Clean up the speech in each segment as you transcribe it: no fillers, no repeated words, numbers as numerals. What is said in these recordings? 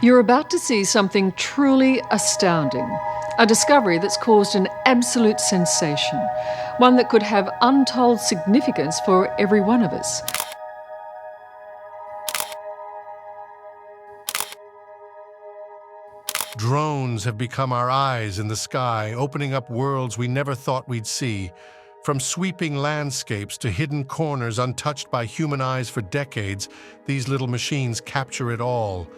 You're about to see something truly astounding. A discovery that's caused an absolute sensation. One that could have untold significance for every one of us. Drones have become our eyes in the sky, opening up worlds we never thought we'd see. From sweeping landscapes to hidden corners untouched by human eyes for decades, these little machines capture it all.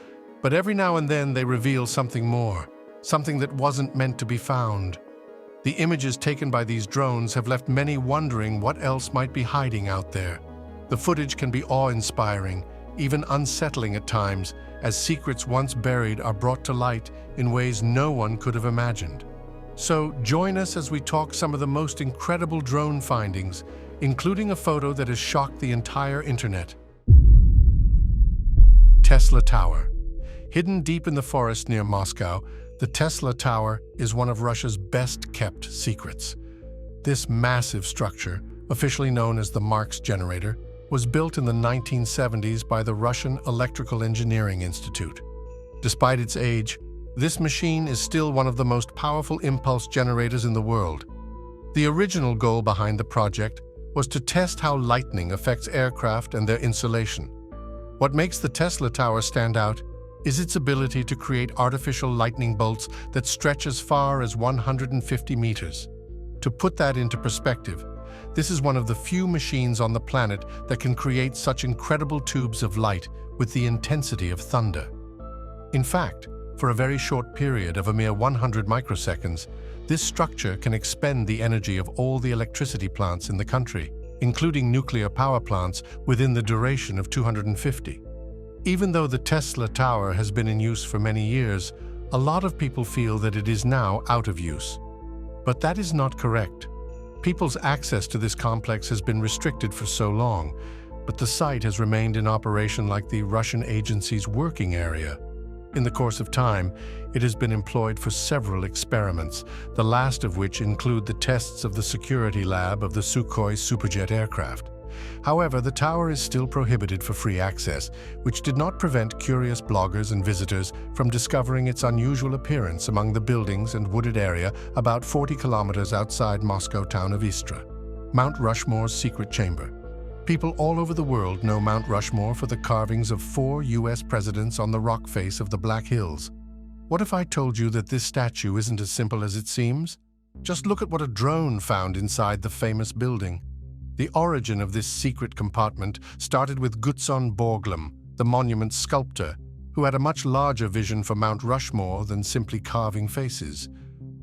But every now and then they reveal something more, something that wasn't meant to be found. The images taken by these drones have left many wondering what else might be hiding out there. The footage can be awe-inspiring, even unsettling at times, as secrets once buried are brought to light in ways no one could have imagined. So join us as we talk some of the most incredible drone findings, including a photo that has shocked the entire internet. Tesla Tower. Hidden deep in the forest near Moscow, the Tesla Tower is one of Russia's best-kept secrets. This massive structure, officially known as the Marx generator, was built in the 1970s by the Russian Electrical Engineering Institute. Despite its age, this machine is still one of the most powerful impulse generators in the world. The original goal behind the project was to test how lightning affects aircraft and their insulation. What makes the Tesla Tower stand out is its ability to create artificial lightning bolts that stretch as far as 150 meters. To put that into perspective, this is one of the few machines on the planet that can create such incredible tubes of light with the intensity of thunder. In fact, for a very short period of a mere 100 microseconds, this structure can expend the energy of all the electricity plants in the country, including nuclear power plants, within the duration of 250. Even though the Tesla Tower has been in use for many years, a lot of people feel that it is now out of use. But that is not correct. People's access to this complex has been restricted for so long, but the site has remained in operation like the Russian agency's working area. In the course of time, it has been employed for several experiments, the last of which include the tests of the security lab of the Sukhoi Superjet aircraft. However, the tower is still prohibited for free access, which did not prevent curious bloggers and visitors from discovering its unusual appearance among the buildings and wooded area about 40 kilometers outside Moscow town of Istra. Mount Rushmore's secret chamber. People all over the world know Mount Rushmore for the carvings of 4 US presidents on the rock face of the Black Hills. What if I told you that this statue isn't as simple as it seems? Just look at what a drone found inside the famous building. The origin of this secret compartment started with Gutzon Borglum, the monument's sculptor, who had a much larger vision for Mount Rushmore than simply carving faces.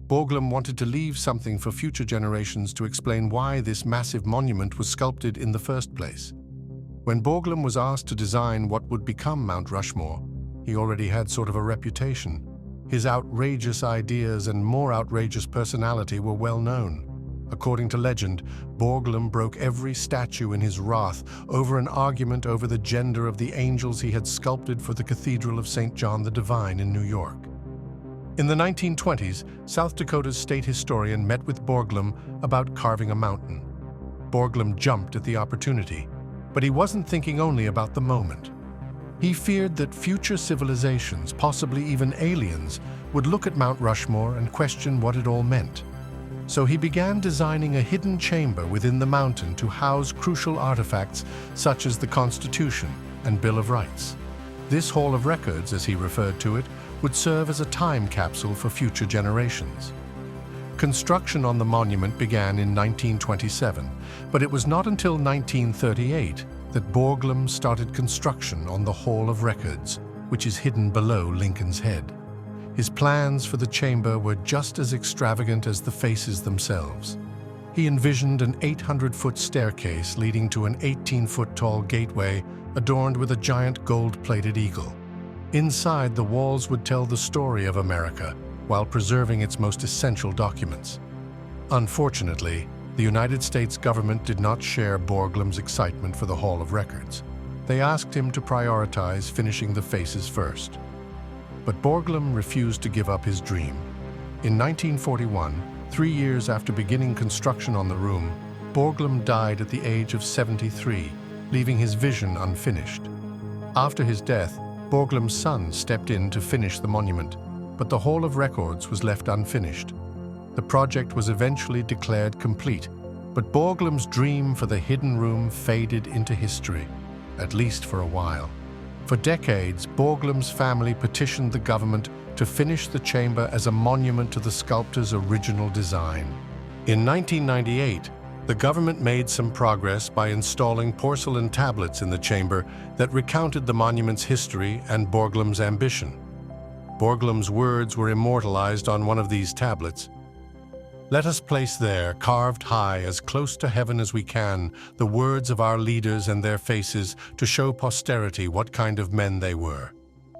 Borglum wanted to leave something for future generations to explain why this massive monument was sculpted in the first place. When Borglum was asked to design what would become Mount Rushmore, he already had sort of a reputation. His outrageous ideas and more outrageous personality were well known. According to legend, Borglum broke every statue in his wrath over an argument over the gender of the angels he had sculpted for the Cathedral of St. John the Divine in New York. In the 1920s, South Dakota's state historian met with Borglum about carving a mountain. Borglum jumped at the opportunity, but he wasn't thinking only about the moment. He feared that future civilizations, possibly even aliens, would look at Mount Rushmore and question what it all meant. So he began designing a hidden chamber within the mountain to house crucial artifacts such as the Constitution and Bill of Rights. This Hall of Records, as he referred to it, would serve as a time capsule for future generations. Construction on the monument began in 1927, but it was not until 1938 that Borglum started construction on the Hall of Records, which is hidden below Lincoln's Head. His plans for the chamber were just as extravagant as the faces themselves. He envisioned an 800-foot staircase leading to an 18-foot-tall gateway adorned with a giant gold-plated eagle. Inside, the walls would tell the story of America while preserving its most essential documents. Unfortunately, the United States government did not share Borglum's excitement for the Hall of Records. They asked him to prioritize finishing the faces first. But Borglum refused to give up his dream. In 1941, 3 years after beginning construction on the room, Borglum died at the age of 73, leaving his vision unfinished. After his death, Borglum's son stepped in to finish the monument, but the Hall of Records was left unfinished. The project was eventually declared complete, but Borglum's dream for the hidden room faded into history, at least for a while. For decades, Borglum's family petitioned the government to finish the chamber as a monument to the sculptor's original design. In 1998, the government made some progress by installing porcelain tablets in the chamber that recounted the monument's history and Borglum's ambition. Borglum's words were immortalized on one of these tablets. "Let us place there, carved high, as close to heaven as we can, the words of our leaders and their faces to show posterity what kind of men they were.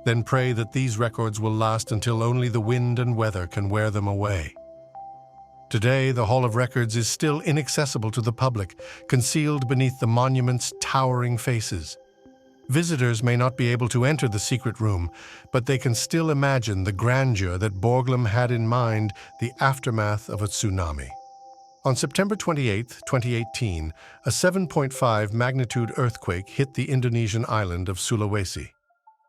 Then pray that these records will last until only the wind and weather can wear them away." Today, the Hall of Records is still inaccessible to the public, concealed beneath the monument's towering faces. Visitors may not be able to enter the secret room, but they can still imagine the grandeur that Borglum had in mind, the aftermath of a tsunami. On September 28, 2018, a 7.5 magnitude earthquake hit the Indonesian island of Sulawesi.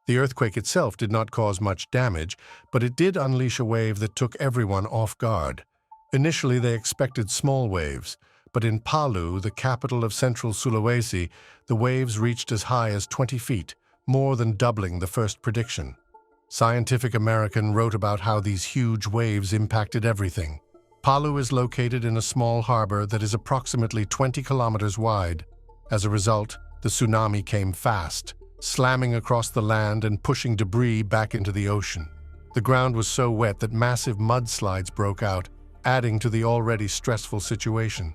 The earthquake itself did not cause much damage, but it did unleash a wave that took everyone off guard. Initially, they expected small waves, but in Palu, the capital of central Sulawesi, the waves reached as high as 20 feet, more than doubling the first prediction. Scientific American wrote about how these huge waves impacted everything. Palu is located in a small harbor that is approximately 20 kilometers wide. As a result, the tsunami came fast, slamming across the land and pushing debris back into the ocean. The ground was so wet that massive mudslides broke out, adding to the already stressful situation.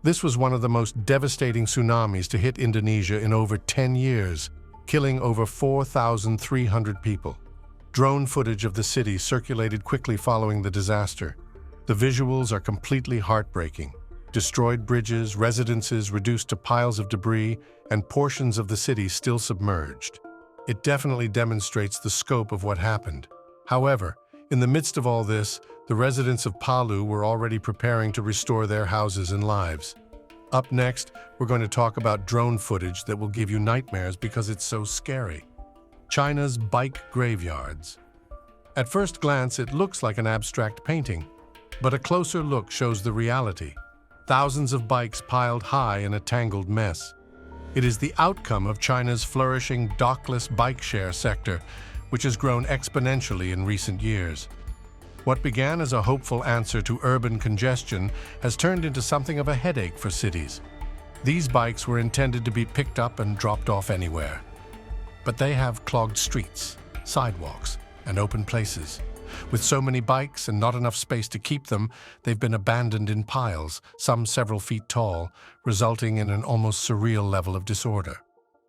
This was one of the most devastating tsunamis to hit Indonesia in over 10 years, killing over 4,300 people. Drone footage of the city circulated quickly following the disaster. The visuals are completely heartbreaking. Destroyed bridges, residences reduced to piles of debris, and portions of the city still submerged. It definitely demonstrates the scope of what happened. However, in the midst of all this, the residents of Palu were already preparing to restore their houses and lives. Up next, we're going to talk about drone footage that will give you nightmares because it's so scary. China's bike graveyards. At first glance, it looks like an abstract painting, but a closer look shows the reality. Thousands of bikes piled high in a tangled mess. It is the outcome of China's flourishing dockless bike share sector, which has grown exponentially in recent years. What began as a hopeful answer to urban congestion has turned into something of a headache for cities. These bikes were intended to be picked up and dropped off anywhere. But they have clogged streets, sidewalks, and open places. With so many bikes and not enough space to keep them, they've been abandoned in piles, some several feet tall, resulting in an almost surreal level of disorder.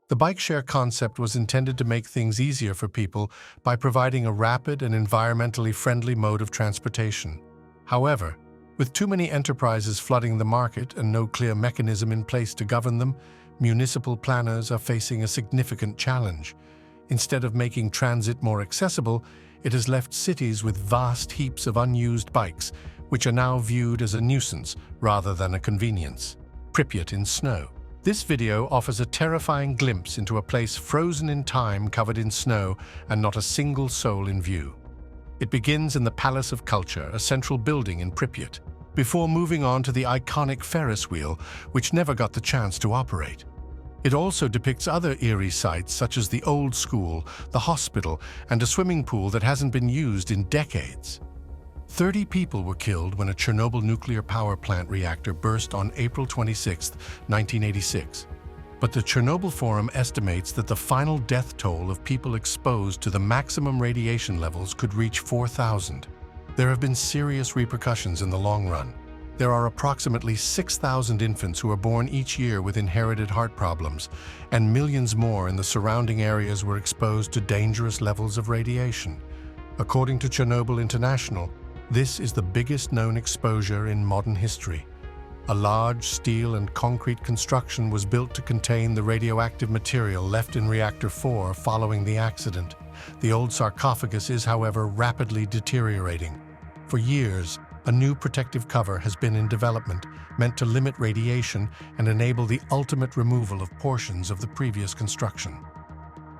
The bike share concept was intended to make things easier for people by providing a rapid and environmentally friendly mode of transportation. However, with too many enterprises flooding the market and no clear mechanism in place to govern them, municipal planners are facing a significant challenge. Instead of making transit more accessible, it has left cities with vast heaps of unused bikes, which are now viewed as a nuisance rather than a convenience. Pripyat in snow. This video offers a terrifying glimpse into a place frozen in time, covered in snow, and not a single soul in view. It begins in the Palace of Culture, a central building in Pripyat, before moving on to the iconic Ferris wheel, which never got the chance to operate. It also depicts other eerie sites such as the old school, the hospital, and a swimming pool that hasn't been used in decades. 30 people were killed when a Chernobyl nuclear power plant reactor burst on April 26, 1986. But the Chernobyl Forum estimates that the final death toll of people exposed to the maximum radiation levels could reach 4,000. There have been serious repercussions in the long run. There are approximately 6,000 infants who are born each year with inherited heart problems, and millions more in the surrounding areas were exposed to dangerous levels of radiation. According to Chernobyl International, this is the biggest known exposure in modern history. A large steel and concrete construction was built to contain the radioactive material left in Reactor 4 following the accident. The old sarcophagus is, however, rapidly deteriorating. For years, a new protective cover has been in development, meant to limit radiation and enable the ultimate removal of portions of the previous construction.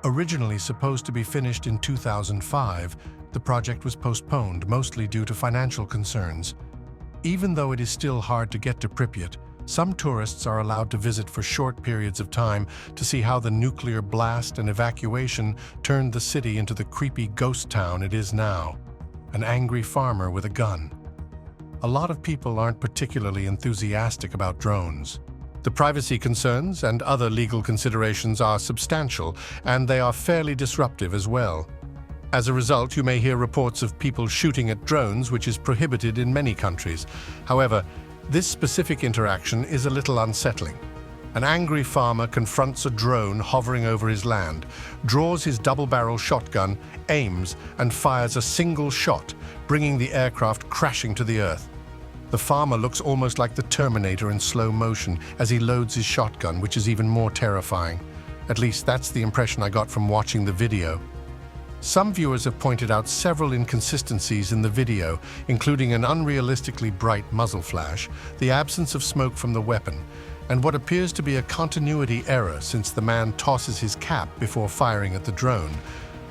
Originally supposed to be finished in 2005, the project was postponed, mostly due to financial concerns. Even though it is still hard to get to Pripyat, some tourists are allowed to visit for short periods of time to see how the nuclear blast and evacuation turned the city into the creepy ghost town it is now. An angry farmer with a gun. A lot of people aren't particularly enthusiastic about drones. The privacy concerns and other legal considerations are substantial, and they are fairly disruptive as well. As a result, you may hear reports of people shooting at drones, which is prohibited in many countries. However, this specific interaction is a little unsettling. An angry farmer confronts a drone hovering over his land, draws his double-barrel shotgun, aims, and fires a single shot, bringing the aircraft crashing to the earth. The farmer looks almost like the Terminator in slow motion as he loads his shotgun, which is even more terrifying. At least that's the impression I got from watching the video. Some viewers have pointed out several inconsistencies in the video, including an unrealistically bright muzzle flash, the absence of smoke from the weapon, and what appears to be a continuity error since the man tosses his cap before firing at the drone.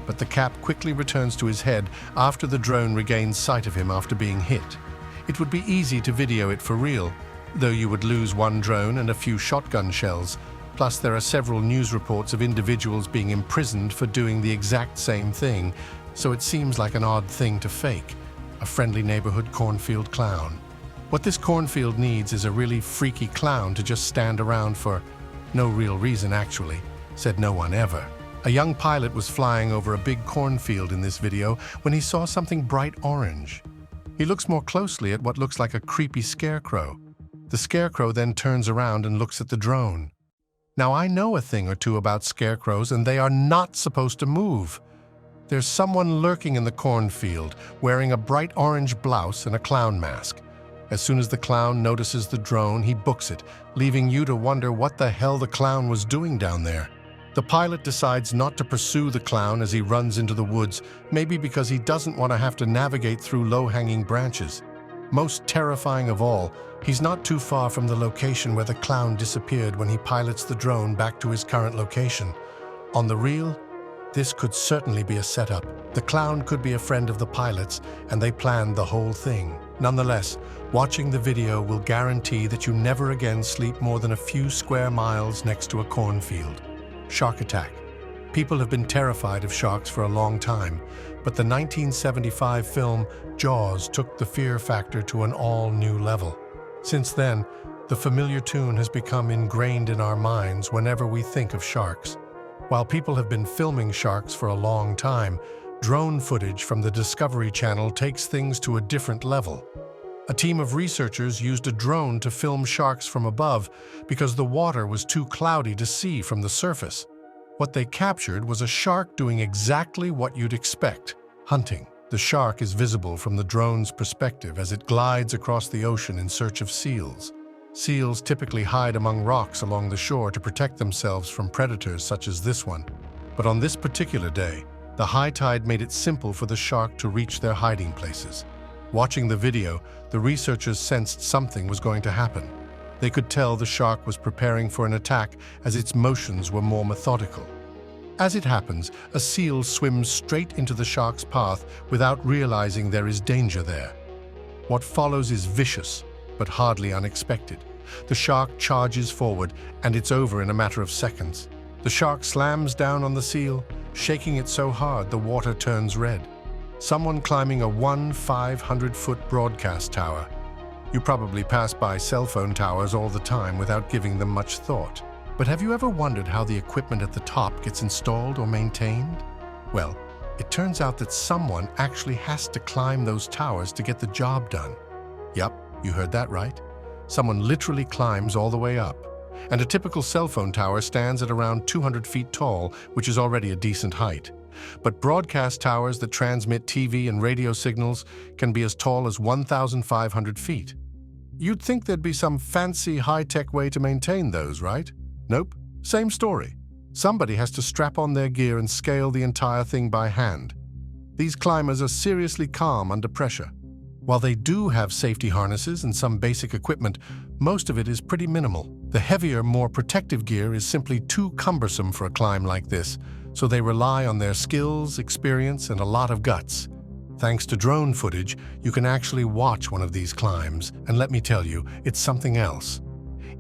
But the cap quickly returns to his head after the drone regains sight of him after being hit. It would be easy to video it for real, though you would lose one drone and a few shotgun shells. Plus, there are several news reports of individuals being imprisoned for doing the exact same thing, so it seems like an odd thing to fake. A friendly neighborhood cornfield clown. What this cornfield needs is a really freaky clown to just stand around for no real reason, actually, said no one ever. A young pilot was flying over a big cornfield in this video when he saw something bright orange. He looks more closely at what looks like a creepy scarecrow. The scarecrow then turns around and looks at the drone. Now, I know a thing or two about scarecrows, and they are not supposed to move. There's someone lurking in the cornfield, wearing a bright orange blouse and a clown mask. As soon as the clown notices the drone, he books it, leaving you to wonder what the hell the clown was doing down there. The pilot decides not to pursue the clown as he runs into the woods, maybe because he doesn't want to have to navigate through low-hanging branches. Most terrifying of all, he's not too far from the location where the clown disappeared when he pilots the drone back to his current location. On the real, this could certainly be a setup. The clown could be a friend of the pilot's, and they planned the whole thing. Nonetheless, watching the video will guarantee that you never again sleep more than a few square miles next to a cornfield. Shark attack. People have been terrified of sharks for a long time, but the 1975 film Jaws took the fear factor to an all-new level. Since then, the familiar tune has become ingrained in our minds whenever we think of sharks. While people have been filming sharks for a long time, drone footage from the Discovery Channel takes things to a different level. A team of researchers used a drone to film sharks from above because the water was too cloudy to see from the surface. What they captured was a shark doing exactly what you'd expect, hunting. The shark is visible from the drone's perspective as it glides across the ocean in search of seals. Seals typically hide among rocks along the shore to protect themselves from predators such as this one. But on this particular day, the high tide made it simple for the shark to reach their hiding places. Watching the video, the researchers sensed something was going to happen. They could tell the shark was preparing for an attack as its motions were more methodical. As it happens, a seal swims straight into the shark's path without realizing there is danger there. What follows is vicious, but hardly unexpected. The shark charges forward, and it's over in a matter of seconds. The shark slams down on the seal, shaking it so hard the water turns red. Someone climbing a 500-foot broadcast tower. You probably pass by cell phone towers all the time without giving them much thought. But have you ever wondered how the equipment at the top gets installed or maintained? Well, it turns out that someone actually has to climb those towers to get the job done. Yup, you heard that right. Someone literally climbs all the way up. And a typical cell phone tower stands at around 200 feet tall, which is already a decent height. But broadcast towers that transmit TV and radio signals can be as tall as 1,500 feet. You'd think there'd be some fancy high-tech way to maintain those, right? Nope, same story. Somebody has to strap on their gear and scale the entire thing by hand. These climbers are seriously calm under pressure. While they do have safety harnesses and some basic equipment, most of it is pretty minimal. The heavier, more protective gear is simply too cumbersome for a climb like this, so they rely on their skills, experience, and a lot of guts. Thanks to drone footage, you can actually watch one of these climbs, and let me tell you, it's something else.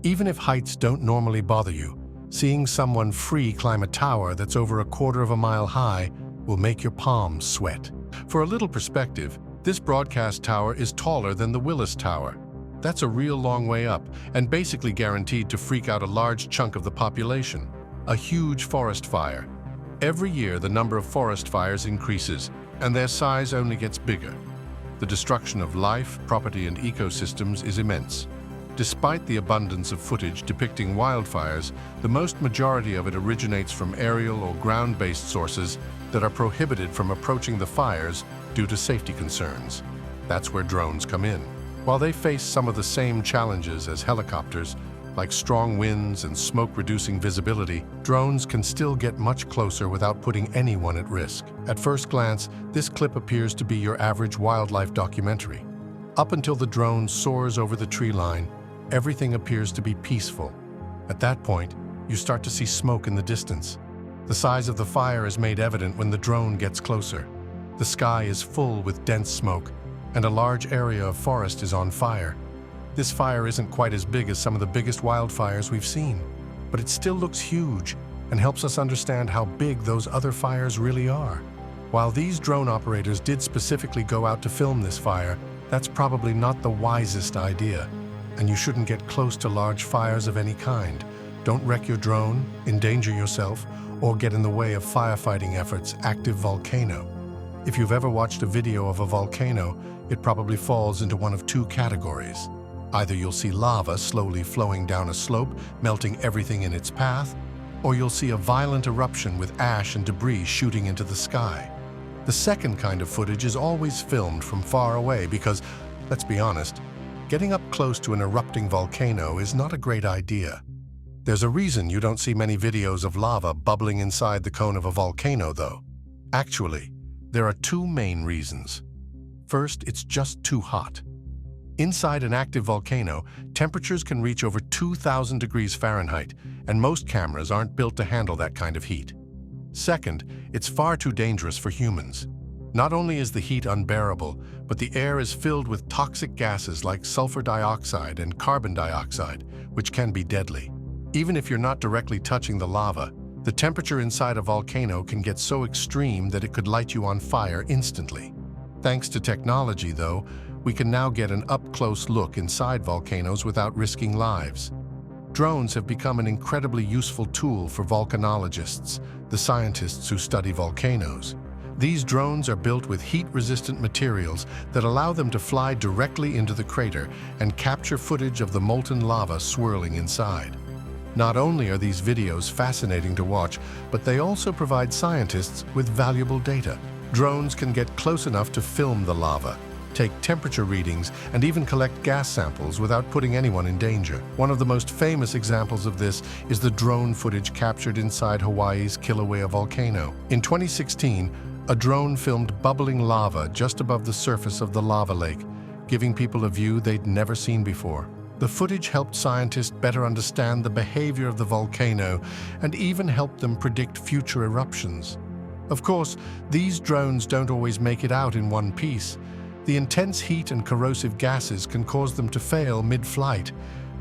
Even if heights don't normally bother you, seeing someone free climb a tower that's over 1/4 mile high will make your palms sweat. For a little perspective, this broadcast tower is taller than the Willis Tower. That's a real long way up, and basically guaranteed to freak out a large chunk of the population. A huge forest fire. Every year, the number of forest fires increases, and their size only gets bigger. The destruction of life, property, and ecosystems is immense. Despite the abundance of footage depicting wildfires, the most majority of it originates from aerial or ground-based sources that are prohibited from approaching the fires due to safety concerns. That's where drones come in. While they face some of the same challenges as helicopters, like strong winds and smoke-reducing visibility, drones can still get much closer without putting anyone at risk. At first glance, this clip appears to be your average wildlife documentary. Up until the drone soars over the tree line, everything appears to be peaceful. At that point, you start to see smoke in the distance. The size of the fire is made evident when the drone gets closer. The sky is full with dense smoke, and a large area of forest is on fire. This fire isn't quite as big as some of the biggest wildfires we've seen, but it still looks huge and helps us understand how big those other fires really are. While these drone operators did specifically go out to film this fire, that's probably not the wisest idea, and you shouldn't get close to large fires of any kind. Don't wreck your drone, endanger yourself, or get in the way of firefighting efforts. Active volcano. If you've ever watched a video of a volcano, it probably falls into one of two categories. Either you'll see lava slowly flowing down a slope, melting everything in its path, or you'll see a violent eruption with ash and debris shooting into the sky. The second kind of footage is always filmed from far away because, let's be honest, getting up close to an erupting volcano is not a great idea. There's a reason you don't see many videos of lava bubbling inside the cone of a volcano, though. Actually, there are two main reasons. First, it's just too hot. Inside an active volcano, temperatures can reach over 2,000 degrees Fahrenheit, and most cameras aren't built to handle that kind of heat. Second, it's far too dangerous for humans. Not only is the heat unbearable, but the air is filled with toxic gases like sulfur dioxide and carbon dioxide, which can be deadly. Even if you're not directly touching the lava, the temperature inside a volcano can get so extreme that it could light you on fire instantly. Thanks to technology, though, we can now get an up-close look inside volcanoes without risking lives. Drones have become an incredibly useful tool for volcanologists, the scientists who study volcanoes. These drones are built with heat-resistant materials that allow them to fly directly into the crater and capture footage of the molten lava swirling inside. Not only are these videos fascinating to watch, but they also provide scientists with valuable data. Drones can get close enough to film the lava, take temperature readings, and even collect gas samples without putting anyone in danger. One of the most famous examples of this is the drone footage captured inside Hawaii's Kilauea volcano. In 2016, a drone filmed bubbling lava just above the surface of the lava lake, giving people a view they'd never seen before. The footage helped scientists better understand the behavior of the volcano and even helped them predict future eruptions. Of course, these drones don't always make it out in one piece. The intense heat and corrosive gases can cause them to fail mid-flight,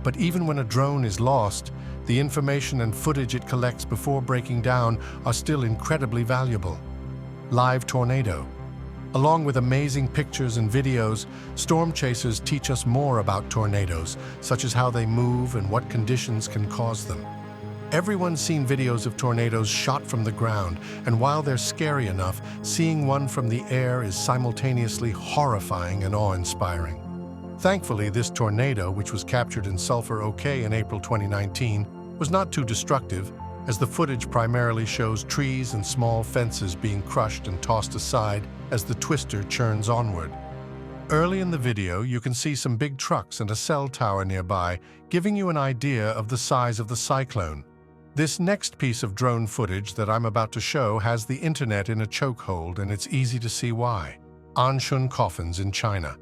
but even when a drone is lost, the information and footage it collects before breaking down are still incredibly valuable. Live tornado. Along with amazing pictures and videos, storm chasers teach us more about tornadoes, such as how they move and what conditions can cause them. Everyone's seen videos of tornadoes shot from the ground, and while they're scary enough, seeing one from the air is simultaneously horrifying and awe-inspiring. Thankfully, this tornado, which was captured in Sulphur OK in April 2019, was not too destructive, as the footage primarily shows trees and small fences being crushed and tossed aside as the twister churns onward. Early in the video, you can see some big trucks and a cell tower nearby, giving you an idea of the size of the cyclone. This next piece of drone footage that I'm about to show has the internet in a chokehold, and it's easy to see why. Untouched coffins in China.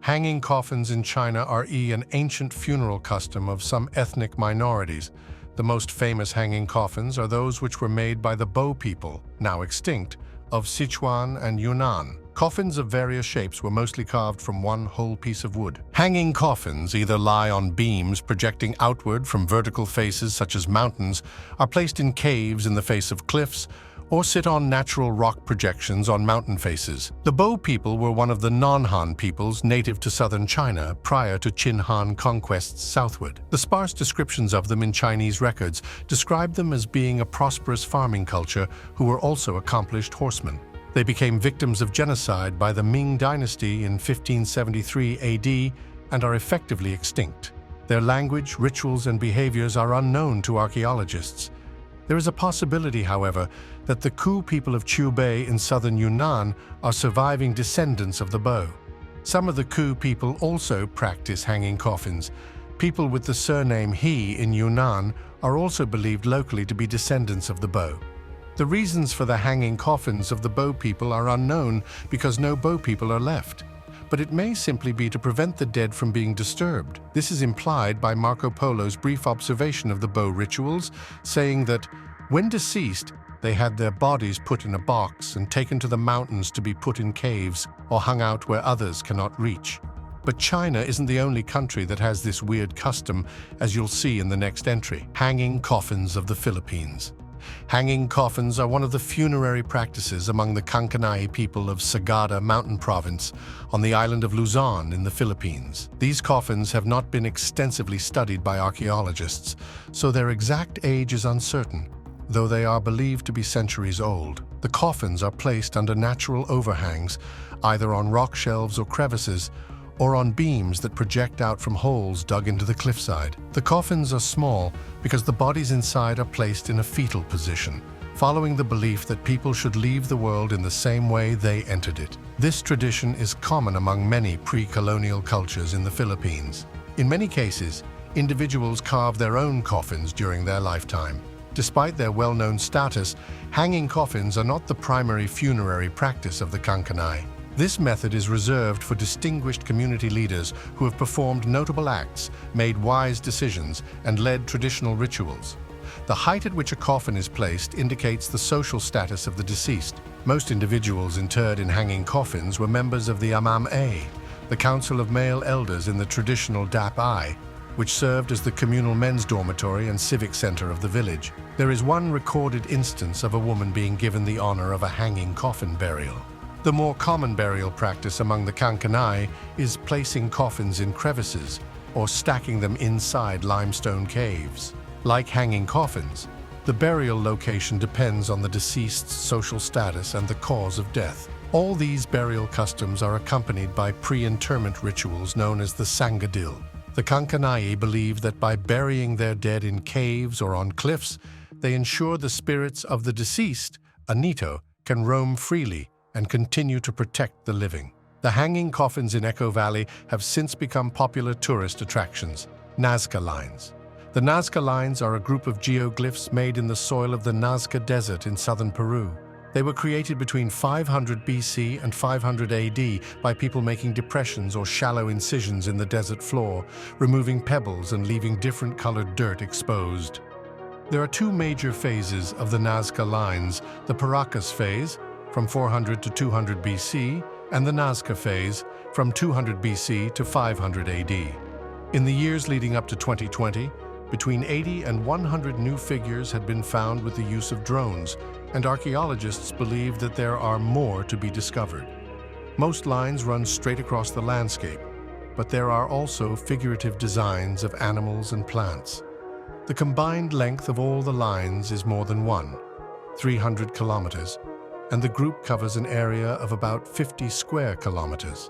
Hanging coffins in China are an ancient funeral custom of some ethnic minorities. The most famous hanging coffins are those which were made by the Bo people, now extinct, of Sichuan and Yunnan. Coffins of various shapes were mostly carved from one whole piece of wood. Hanging coffins either lie on beams projecting outward from vertical faces such as mountains, are placed in caves in the face of cliffs, or sit on natural rock projections on mountain faces. The Bo people were one of the non-Han peoples native to southern China prior to Qin Han conquests southward. The sparse descriptions of them in Chinese records describe them as being a prosperous farming culture who were also accomplished horsemen. They became victims of genocide by the Ming dynasty in 1573 AD and are effectively extinct. Their language, rituals, and behaviors are unknown to archaeologists. There is a possibility, however, that the Ku people of Qiubei in southern Yunnan are surviving descendants of the Bo. Some of the Ku people also practice hanging coffins. People with the surname He in Yunnan are also believed locally to be descendants of the Bo. The reasons for the hanging coffins of the Bo people are unknown because no Bo people are left. But it may simply be to prevent the dead from being disturbed. This is implied by Marco Polo's brief observation of the Bo rituals, saying that, when deceased, they had their bodies put in a box and taken to the mountains to be put in caves or hung out where others cannot reach. But China isn't the only country that has this weird custom, as you'll see in the next entry. Hanging coffins of the Philippines. Hanging coffins are one of the funerary practices among the Kankanai people of Sagada Mountain Province on the island of Luzon in the Philippines. These coffins have not been extensively studied by archaeologists, so their exact age is uncertain, though they are believed to be centuries old. The coffins are placed under natural overhangs, either on rock shelves or crevices, or on beams that project out from holes dug into the cliffside. The coffins are small because the bodies inside are placed in a fetal position, following the belief that people should leave the world in the same way they entered it. This tradition is common among many pre-colonial cultures in the Philippines. In many cases, individuals carve their own coffins during their lifetime. Despite their well-known status, hanging coffins are not the primary funerary practice of the Kankanai. This method is reserved for distinguished community leaders who have performed notable acts, made wise decisions, and led traditional rituals. The height at which a coffin is placed indicates the social status of the deceased. Most individuals interred in hanging coffins were members of the Amam-A, the Council of Male Elders in the traditional Dap-I, which served as the communal men's dormitory and civic center of the village. There is one recorded instance of a woman being given the honor of a hanging coffin burial. The more common burial practice among the Kankanai is placing coffins in crevices or stacking them inside limestone caves. Like hanging coffins, the burial location depends on the deceased's social status and the cause of death. All these burial customs are accompanied by pre-interment rituals known as the Sangadil. The Kankanai believe that by burying their dead in caves or on cliffs, they ensure the spirits of the deceased, Anito, can roam freely and continue to protect the living. The hanging coffins in Echo Valley have since become popular tourist attractions. Nazca Lines. The Nazca Lines are a group of geoglyphs made in the soil of the Nazca Desert in southern Peru. They were created between 500 BC and 500 AD by people making depressions or shallow incisions in the desert floor, removing pebbles and leaving different colored dirt exposed. There are two major phases of the Nazca Lines: the Paracas phase, from 400 to 200 BC, and the Nazca phase, from 200 BC to 500 AD. In the years leading up to 2020, between 80 and 100 new figures had been found with the use of drones, and archaeologists believe that there are more to be discovered. Most lines run straight across the landscape, but there are also figurative designs of animals and plants. The combined length of all the lines is more than 300 kilometers, and the group covers an area of about 50 square kilometers.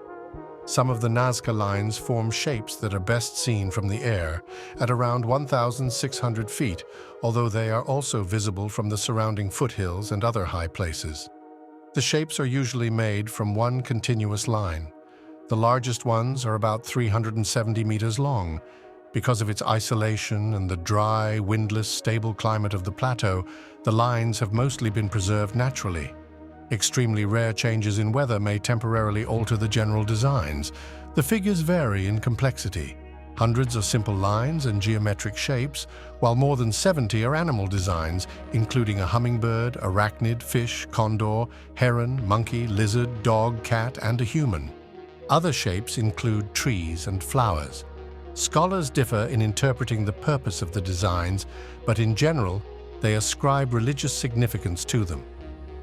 Some of the Nazca Lines form shapes that are best seen from the air at around 1,600 feet, although they are also visible from the surrounding foothills and other high places. The shapes are usually made from one continuous line. The largest ones are about 370 meters long. Because of its isolation and the dry, windless, stable climate of the plateau, the lines have mostly been preserved naturally. Extremely rare changes in weather may temporarily alter the general designs. The figures vary in complexity. Hundreds are simple lines and geometric shapes, while more than 70 are animal designs, including a hummingbird, arachnid, fish, condor, heron, monkey, lizard, dog, cat, and a human. Other shapes include trees and flowers. Scholars differ in interpreting the purpose of the designs, but in general, they ascribe religious significance to them.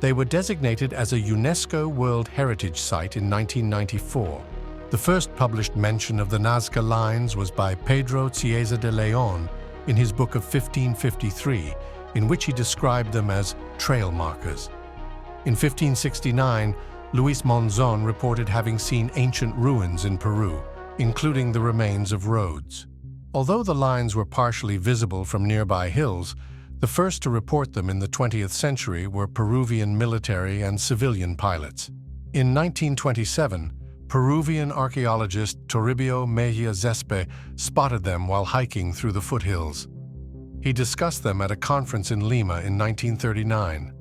They were designated as a UNESCO World Heritage Site in 1994. The first published mention of the Nazca lines was by Pedro Cieza de Leon in his book of 1553, in which he described them as trail markers. In 1569, Luis Monzon reported having seen ancient ruins in Peru, including the remains of roads. Although the lines were partially visible from nearby hills, the first to report them in the 20th century were Peruvian military and civilian pilots. In 1927, Peruvian archaeologist Toribio Mejia Zespe spotted them while hiking through the foothills. He discussed them at a conference in Lima in 1939.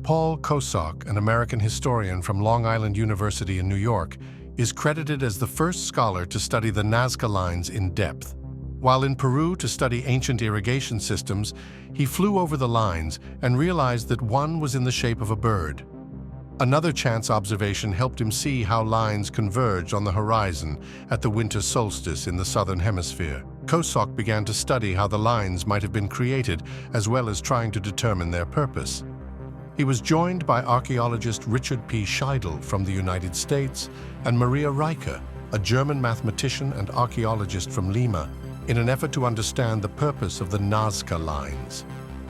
Paul Kosok, an American historian from Long Island University in New York, is credited as the first scholar to study the Nazca lines in depth. While in Peru to study ancient irrigation systems, he flew over the lines and realized that one was in the shape of a bird. Another chance observation helped him see how lines converge on the horizon at the winter solstice in the southern hemisphere. Kosok began to study how the lines might have been created, as well as trying to determine their purpose. He was joined by archaeologist Richard P. Scheidel from the United States and Maria Reiche, a German mathematician and archaeologist from Lima, in an effort to understand the purpose of the Nazca lines.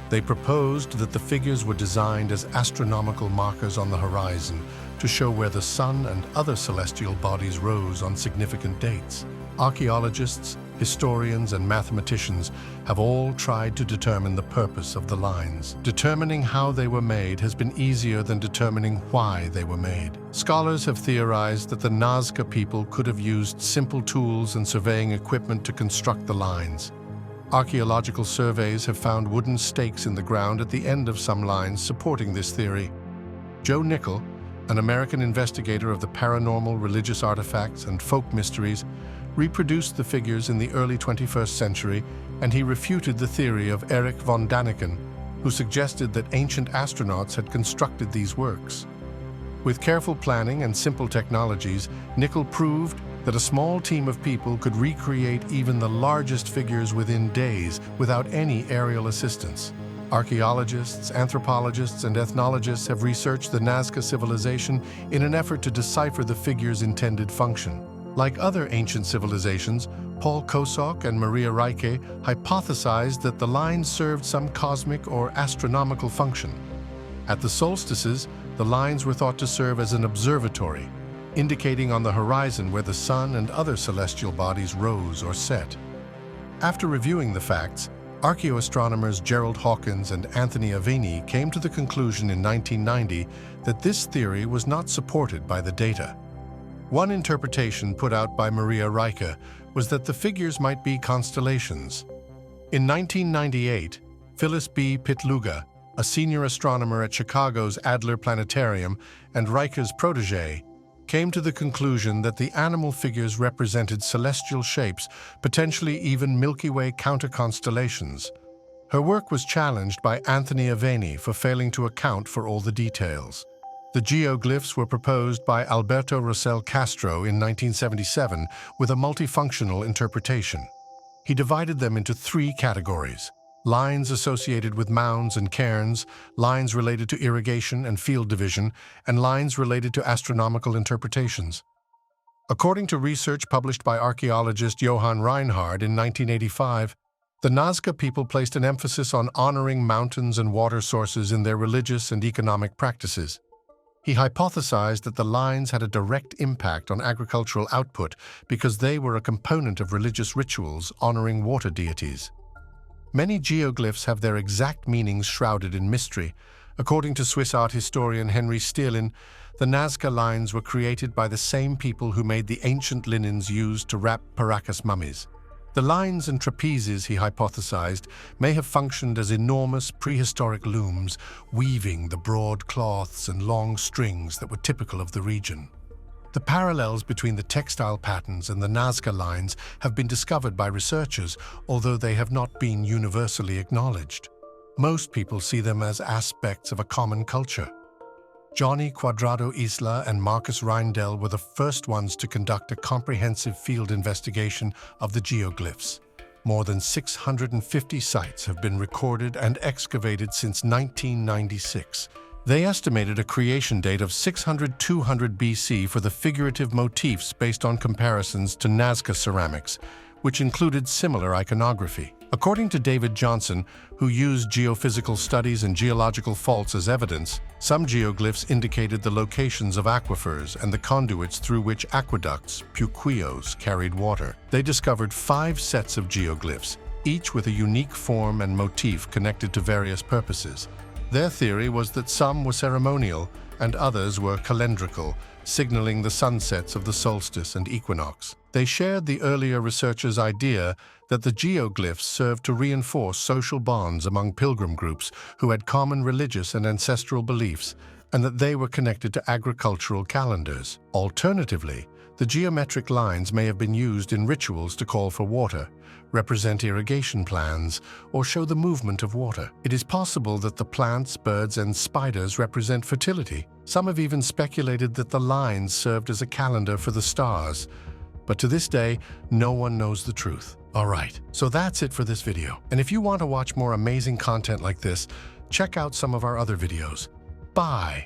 They proposed that the figures were designed as astronomical markers on the horizon to show where the sun and other celestial bodies rose on significant dates. Archaeologists, historians, and mathematicians have all tried to determine the purpose of the lines. Determining how they were made has been easier than determining why they were made. Scholars have theorized that the Nazca people could have used simple tools and surveying equipment to construct the lines. Archaeological surveys have found wooden stakes in the ground at the end of some lines supporting this theory. Joe Nickel, an American investigator of the paranormal, religious artifacts, and folk mysteries, reproduced the figures in the early 21st century, and he refuted the theory of Erich von Daniken, who suggested that ancient astronauts had constructed these works. With careful planning and simple technologies, Nickel proved that a small team of people could recreate even the largest figures within days without any aerial assistance. Archaeologists, anthropologists, and ethnologists have researched the Nazca civilization in an effort to decipher the figure's intended function. Like other ancient civilizations, Paul Kosok and Maria Reiche hypothesized that the lines served some cosmic or astronomical function. At the solstices, the lines were thought to serve as an observatory, indicating on the horizon where the sun and other celestial bodies rose or set. After reviewing the facts, archaeoastronomers Gerald Hawkins and Anthony Aveni came to the conclusion in 1990 that this theory was not supported by the data. One interpretation put out by Maria Reiche was that the figures might be constellations. In 1998, Phyllis B. Pitluga, a senior astronomer at Chicago's Adler Planetarium and Reiche's protege, came to the conclusion that the animal figures represented celestial shapes, potentially even Milky Way counter-constellations. Her work was challenged by Anthony Aveni for failing to account for all the details. The geoglyphs were proposed by Alberto Rosell Castro in 1977 with a multifunctional interpretation. He divided them into three categories: lines associated with mounds and cairns, lines related to irrigation and field division, and lines related to astronomical interpretations. According to research published by archaeologist Johann Reinhard in 1985, the Nazca people placed an emphasis on honoring mountains and water sources in their religious and economic practices. He hypothesized that the lines had a direct impact on agricultural output because they were a component of religious rituals honoring water deities. Many geoglyphs have their exact meanings shrouded in mystery. According to Swiss art historian Henry Stierlin, the Nazca lines were created by the same people who made the ancient linens used to wrap Paracas mummies. The lines and trapezes, he hypothesized, may have functioned as enormous prehistoric looms, weaving the broad cloths and long strings that were typical of the region. The parallels between the textile patterns and the Nazca lines have been discovered by researchers, although they have not been universally acknowledged. Most people see them as aspects of a common culture. Johnny Cuadrado Isla and Marcus Reindel were the first ones to conduct a comprehensive field investigation of the geoglyphs. More than 650 sites have been recorded and excavated since 1996. They estimated a creation date of 600–200 BC for the figurative motifs based on comparisons to Nazca ceramics, which included similar iconography. According to David Johnson, who used geophysical studies and geological faults as evidence, some geoglyphs indicated the locations of aquifers and the conduits through which aqueducts, puquios, carried water. They discovered 5 sets of geoglyphs, each with a unique form and motif connected to various purposes. Their theory was that some were ceremonial and others were calendrical, signaling the sunsets of the solstice and equinox. They shared the earlier researchers' idea that the geoglyphs served to reinforce social bonds among pilgrim groups who had common religious and ancestral beliefs, and that they were connected to agricultural calendars. Alternatively, the geometric lines may have been used in rituals to call for water, represent irrigation plans, or show the movement of water. It is possible that the plants, birds, and spiders represent fertility. Some have even speculated that the lines served as a calendar for the stars. But to this day, no one knows the truth. Alright, so that's it for this video. And if you want to watch more amazing content like this, check out some of our other videos. Bye!